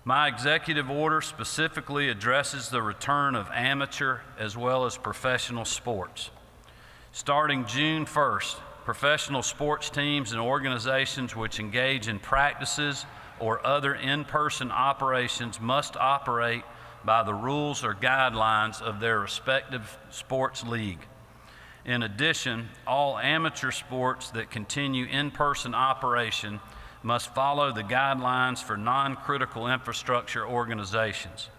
My executive order specifically addresses the return of amateur as well as professional sports. Starting June 1st, professional sports teams and organizations which engage in practices or other in-person operations must operate by the rules or guidelines of their respective sports league. In addition, all amateur sports that continue in-person operation must follow the guidelines for non-critical infrastructure organizations.